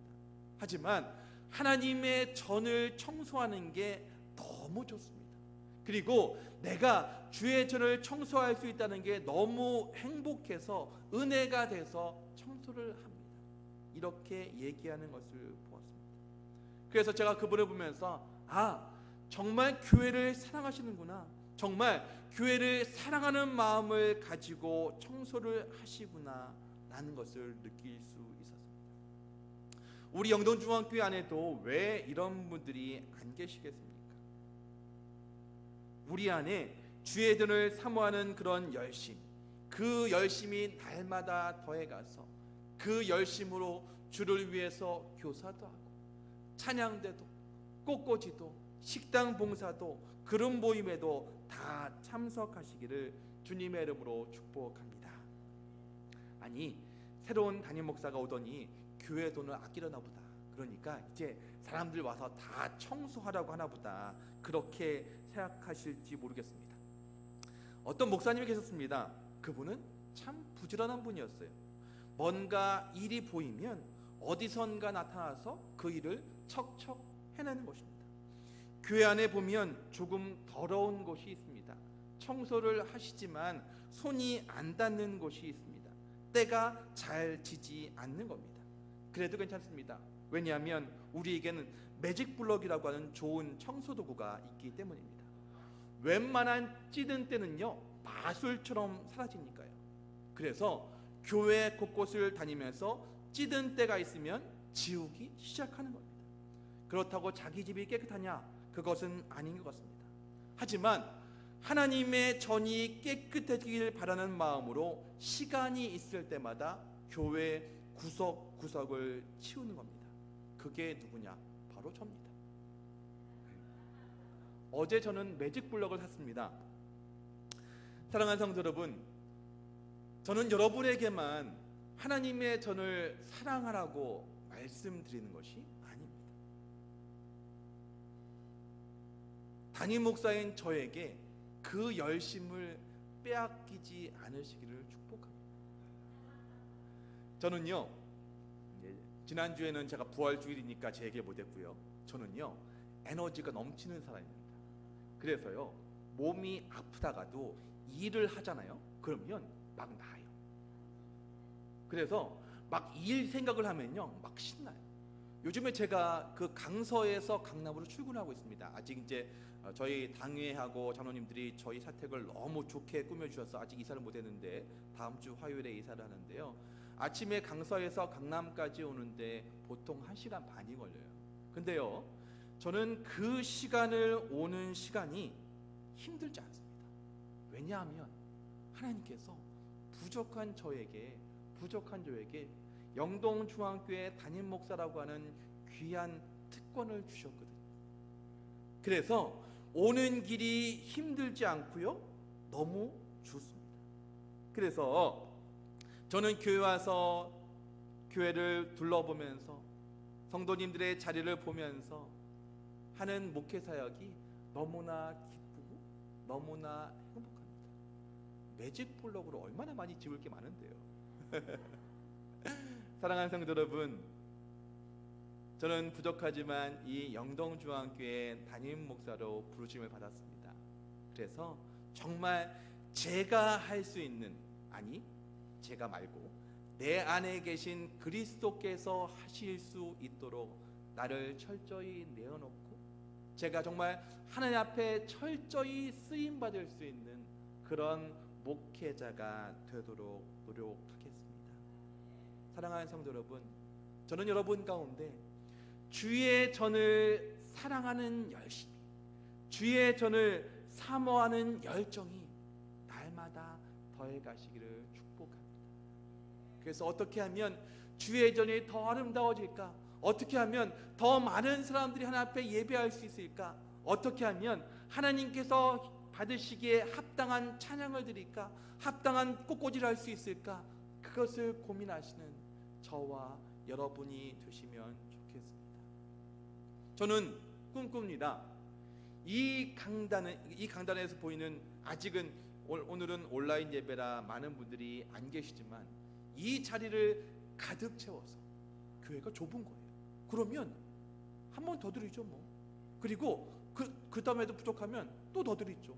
하지만 하나님의 전을 청소하는 게 너무 좋습니다. 그리고 내가 주의 전을 청소할 수 있다는 게 너무 행복해서 은혜가 돼서 청소를 합니다. 이렇게 얘기하는 것을 보았습니다. 그래서 제가 그분을 보면서 정말 교회를 사랑하시는구나, 정말 교회를 사랑하는 마음을 가지고 청소를 하시구나 라는 것을 느낄 수 있었습니다. 우리 영동중앙교회 안에도 왜 이런 분들이 안 계시겠습니까? 우리 안에 주의 전을 사모하는 그런 열심, 그 열심이 날마다 더해가서 그 열심으로 주를 위해서 교사도 하고 찬양대도 꽃꽂이도 식당 봉사도 그런 모임에도 다 참석하시기를 주님의 이름으로 축복합니다. 아니, 새로운 담임 목사가 오더니 교회 돈을 아끼려나 보다. 그러니까 이제 사람들 와서 다 청소하라고 하나 보다. 그렇게 생각하실지 모르겠습니다. 어떤 목사님이 계셨습니다. 그분은 참 부지런한 분이었어요. 뭔가 일이 보이면 어디선가 나타나서 그 일을 척척 해내는 것입니다. 교회 안에 보면 조금 더러운 곳이 있습니다. 청소를 하시지만 손이 안 닿는 곳이 있습니다. 때가 잘 지지 않는 겁니다. 그래도 괜찮습니다. 왜냐하면 우리에게는 매직 블럭이라고 하는 좋은 청소 도구가 있기 때문입니다. 웬만한 찌든 때는요, 마술처럼 사라지니까요. 그래서 교회 곳곳을 다니면서 찌든 때가 있으면 지우기 시작하는 겁니다. 그렇다고 자기 집이 깨끗하냐? 그것은 아닌 것 같습니다. 하지만 하나님의 전이 깨끗해지길 바라는 마음으로 시간이 있을 때마다 교회 구석구석을 치우는 겁니다. 그게 누구냐? 바로 저입니다. 어제 저는 매직 블럭을 샀습니다. 사랑하는 성도 여러분, 저는 여러분에게만 하나님의 전을 사랑하라고 말씀드리는 것이 아닙니다. 담임 목사인 저에게 그 열심을 빼앗기지 않으시기를 축복합니다. 저는요, 지난주에는 제가 부활주일이니까 제 얘기 못했고요. 저는요, 에너지가 넘치는 사람입니다. 그래서요, 몸이 아프다가도 일을 하잖아요. 그러면 막 나아요. 그래서 막 일 생각을 하면요, 막 신나요. 요즘에 제가 그 강서에서 강남으로 출근하고 있습니다. 아직 이제 저희 당회하고 장로님들이 저희 사택을 너무 좋게 꾸며주셔서 아직 이사를 못했는데 다음 주 화요일에 이사를 하는데요. 아침에 강서에서 강남까지 오는데 보통 1시간 반이 걸려요. 근데요, 저는 그 시간을 오는 시간이 힘들지 않습니다. 왜냐하면 하나님께서 부족한 저에게 영동중앙교회 담임 목사라고 하는 귀한 특권을 주셨거든요. 그래서 오는 길이 힘들지 않고요, 너무 좋습니다. 그래서 저는 교회 와서 교회를 둘러보면서 성도님들의 자리를 보면서 하는 목회 사역이 너무나 기쁘고 너무나 행복합니다. 매직 블럭으로 얼마나 많이 지울 게 많은데요. 사랑하는 성도 여러분, 저는 부족하지만 이 영동중앙교회 담임 목사로 부르심을 받았습니다. 그래서 정말 제가 할 수 있는, 아니 제가 말고 내 안에 계신 그리스도께서 하실 수 있도록 나를 철저히 내어놓고 제가 정말 하나님 앞에 철저히 쓰임 받을 수 있는 그런 목회자가 되도록 노력하겠습니다. 사랑하는 성도 여러분, 저는 여러분 가운데 주의 전을 사랑하는 열심이, 주의 전을 사모하는 열정이 날마다 더해가시기를 축복합니다. 그래서 어떻게 하면 주의 전이 더 아름다워질까? 어떻게 하면 더 많은 사람들이 하나님 앞에 예배할 수 있을까? 어떻게 하면 하나님께서 받으시기에 합당한 찬양을 드릴까? 합당한 꽃꽂이를 할 수 있을까? 그것을 고민하시는 저와 여러분이 되시면 좋겠습니다. 저는 꿈꿉니다. 이 강단에서 보이는, 아직은 오늘은 온라인 예배라 많은 분들이 안 계시지만 이 자리를 가득 채워서 교회가 좁은 거예요. 그러면 한 번 더 드리죠 뭐. 그리고 그 다음에도 부족하면 또 더 드리죠.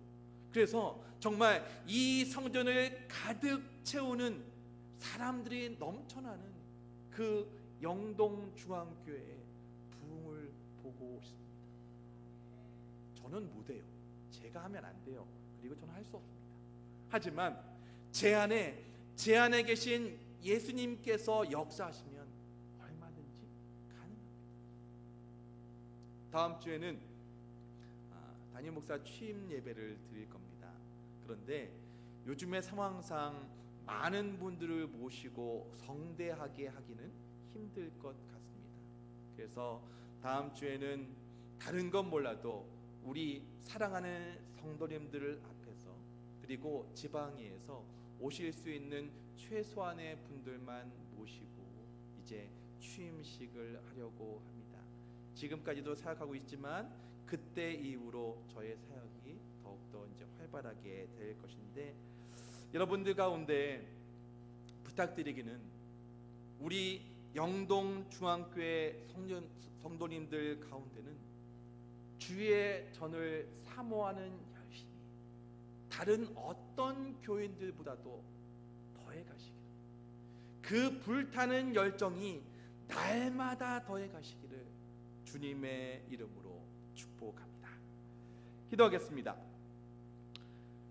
그래서 정말 이 성전을 가득 채우는 사람들이 넘쳐나는 그 영동중앙교회의 부흥을 보고 싶습니다. 저는 못해요. 제가 하면 안 돼요. 그리고 저는 할 수 없습니다. 하지만 제 안에 계신 예수님께서 역사하시면 얼마든지 가능합니다. 다음 주에는 담임 목사 취임 예배를 드릴 겁니다. 그런데 요즘의 상황상 많은 분들을 모시고 성대하게 하기는 힘들 것 같습니다. 그래서 다음 주에는 다른 건 몰라도 우리 사랑하는 성도님들 앞에서 그리고 지방에서 오실 수 있는 최소한의 분들만 모시고 이제 취임식을 하려고 합니다. 지금까지도 사역하고 있지만 그때 이후로 저의 사역이 더욱더 이제 활발하게 될 것인데, 여러분들 가운데 부탁드리기는 우리 영동 중앙교회 성도님들 가운데는 주의 전을 사모하는 열심이 다른 어떤 교인들보다도 더해 가시기를, 그 불타는 열정이 날마다 더해 가시기를 주님의 이름으로 축복합니다. 기도하겠습니다.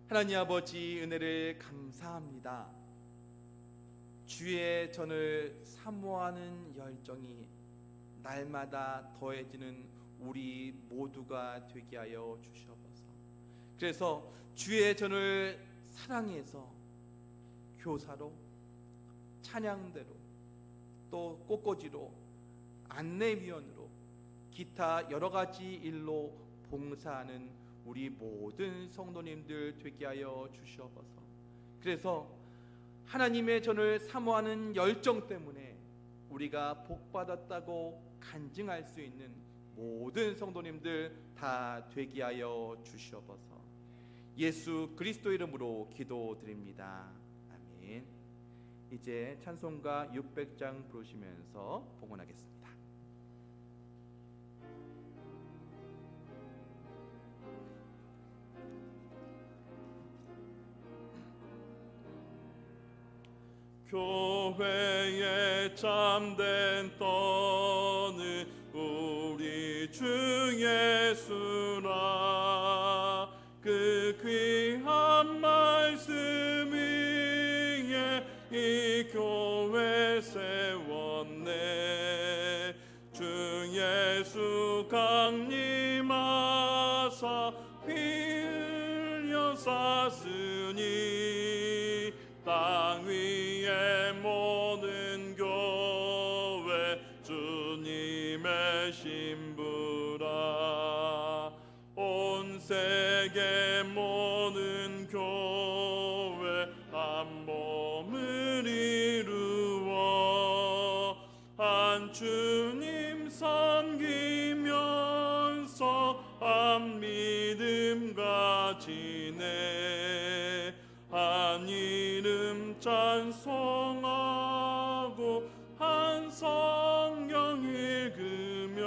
하나님 아버지, 은혜를 감사합니다. 주의 전을 사모하는 열정이 날마다 더해지는 우리 모두가 되게 하여 주시옵소서. 그래서 주의 전을 사랑해서 교사로, 찬양대로, 또 꽃꽂이로, 안내위원으로, 기타 여러 가지 일로 봉사하는 우리 모든 성도님들 되게 하여 주시옵소서. 그래서 하나님의 전을 사모하는 열정 때문에 우리가 복받았다고 간증할 수 있는 모든 성도님들 다 되게 하여 주시옵소서. 예수 그리스도 이름으로 기도드립니다. 아멘. 이제 찬송가 600장 부르시면서 봉헌하겠습니다. 교회에 참된 떠는 우리 주 예수라, 그 귀한 말씀 위에 이 교회 세웠네. 주 예수 강림하사 피 흘려 쌌으니 땅 위에 모든 교회 주님의 신부라. 온 세계 모든 교회 한 몸을 이루어 한 주님 섬기면서 한 믿음 가지네. 한 이름 찬송하고 한 성경 읽으며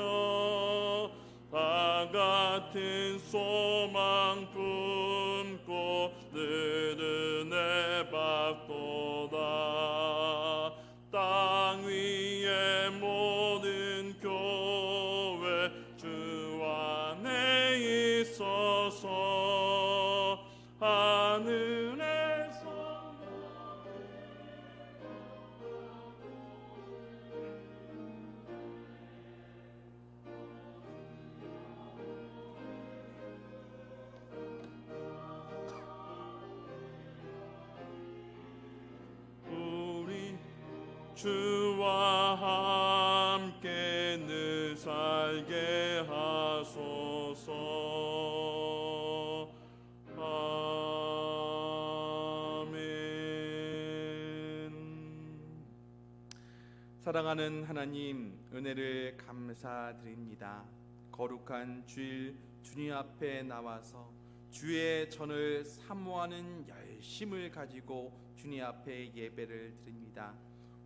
다 같은 소망 품고 늘 은혜 받도다. 땅 위의 모든 교회 주 안에 있어서 하늘에서 우리 주와 함께 늘 살게 하소서. 아멘. 사랑하는 하나님, 은혜를 감사드립니다. 거룩한 주일 주님 앞에 나와서 주의 전을 사모하는 열심을 가지고 주님 앞에 예배를 드립니다.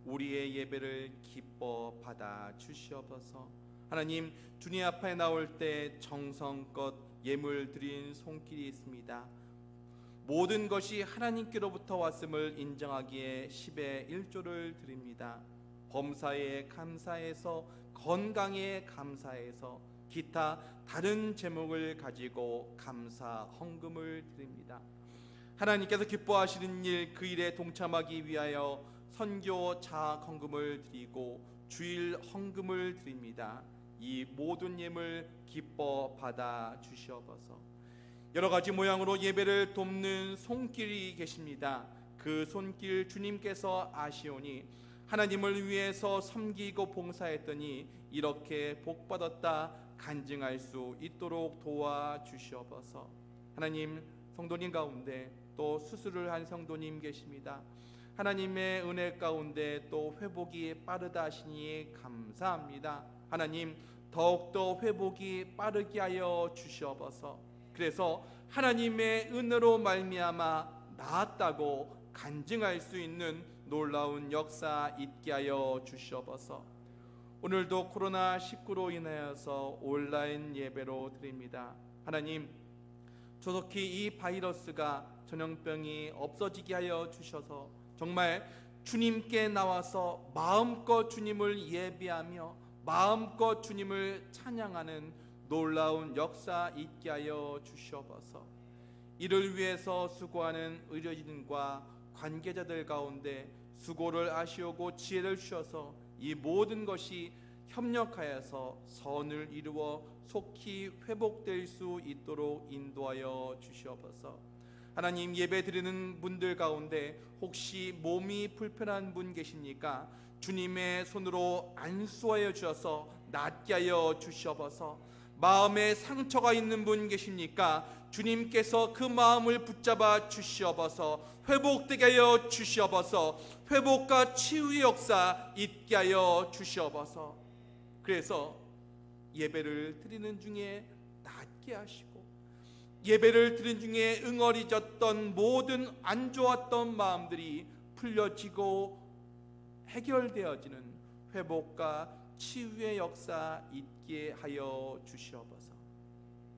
우리의 예배를 기뻐 받아 주시옵소서. 하나님, 주님 앞에 나올 때 정성껏 예물 드린 손길이 있습니다. 모든 것이 하나님께로부터 왔음을 인정하기에 10의 1조를 드립니다. 범사에 감사해서, 건강에 감사해서, 기타 다른 제목을 가지고 감사 헌금을 드립니다. 하나님께서 기뻐하시는 일, 그 일에 동참하기 위하여 선교 자학 헌금을 드리고 주일 헌금을 드립니다. 이 모든 예물 기뻐 받아 주시옵소서. 여러 가지 모양으로 예배를 돕는 손길이 계십니다. 그 손길 주님께서 아시오니 하나님을 위해서 섬기고 봉사했더니 이렇게 복받았다, 간증할 수 있도록 도와주시옵소서. 하나님, 성도님 가운데 또 수술을 한 성도님 계십니다. 하나님의 은혜 가운데 또 회복이 빠르다 하시니 감사합니다. 하나님, 더욱더 회복이 빠르게 하여 주시옵소서. 그래서 하나님의 은혜로 말미암아 나았다고 간증할 수 있는 놀라운 역사 있게 하여 주시옵소서. 오늘도 코로나19로 인하여서 온라인 예배로 드립니다. 하나님, 조속히 이 바이러스가 전염병이 없어지게 하여 주셔서 정말 주님께 나와서 마음껏 주님을 예배하며 마음껏 주님을 찬양하는 놀라운 역사 있게 하여 주시옵소서. 이를 위해서 수고하는 의료진과 관계자들 가운데 수고를 아시오고 지혜를 주셔서 이 모든 것이 협력하여서 선을 이루어 속히 회복될 수 있도록 인도하여 주시옵소서. 하나님, 예배 드리는 분들 가운데 혹시 몸이 불편한 분 계십니까? 주님의 손으로 안수하여 주셔서 낫게 하여 주시옵소서. 마음에 상처가 있는 분 계십니까? 주님께서 그 마음을 붙잡아 주시옵소서. 회복되게 하여 주시옵소서. 회복과 치유의 역사 있게 하여 주시옵소서. 그래서 예배를 드리는 중에 낫게 하시고 예배를 드리는 중에 응어리졌던 모든 안 좋았던 마음들이 풀려지고 해결되어지는 회복과 치유의 역사 있게 하여 주시옵소서.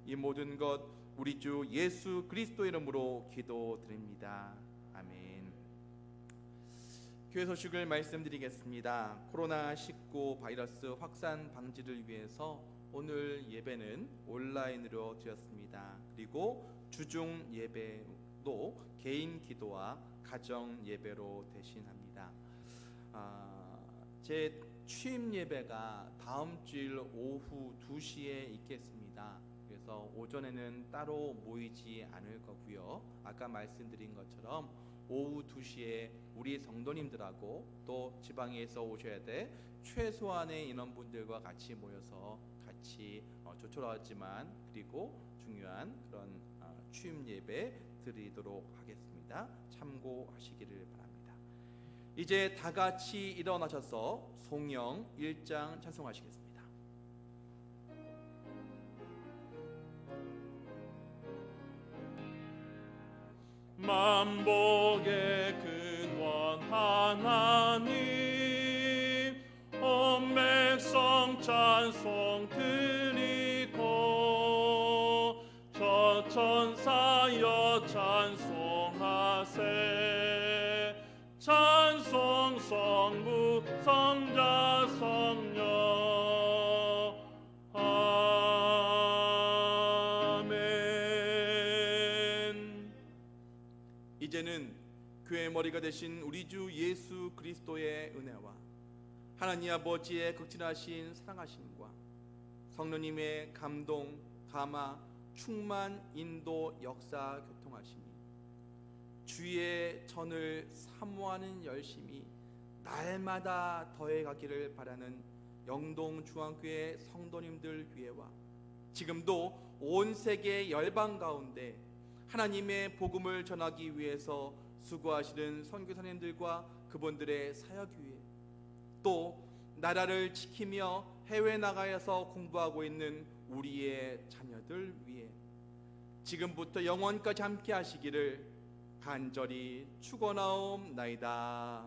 이 모든 것 우리 주 예수 그리스도 이름으로 기도드립니다. 아멘. 교회 소식을 말씀드리겠습니다. 코로나19 바이러스 확산 방지를 위해서 오늘 예배는 온라인으로 드렸습니다. 그리고 주중 예배도 개인 기도와 가정 예배로 대신합니다. 제 취임 예배가 다음 주일 오후 2시에 있겠습니다. 그래서 오전에는 따로 모이지 않을 거고요. 아까 말씀드린 것처럼 오후 2시에 우리 성도님들하고 또 지방에서 오셔야 돼 최소한의 인원분들과 같이 모여서 같이 조촐하지만 그리고 중요한 그런 취임 예배 드리도록 하겠습니다. 참고하시기를 바랍니다. 이제 다 같이 일어나셔서 송영 1장 찬송하시겠습니다. 만복의 근원 하나님, 온 백성 찬송 드리고 저천사여 찬송하세. 찬송 성부 성자 성령 아멘. 이제는 교회의 머리가 되신 우리 주 예수 그리스도의 은혜와 하나님 아버지의 극진하신 사랑하심과 성령님의 감동, 감화, 충만, 인도, 역사, 교통하심이 주의 전을 사모하는 열심이 날마다 더해가기를 바라는 영동중앙교회 성도님들 위에와 지금도 온 세계 열방 가운데 하나님의 복음을 전하기 위해서 수고하시는 선교사님들과 그분들의 사역 위에 또 나라를 지키며 해외 나가서 공부하고 있는 우리의 자녀들 위에 지금부터 영원까지 함께 하시기를 간절히 축원하옵나이다.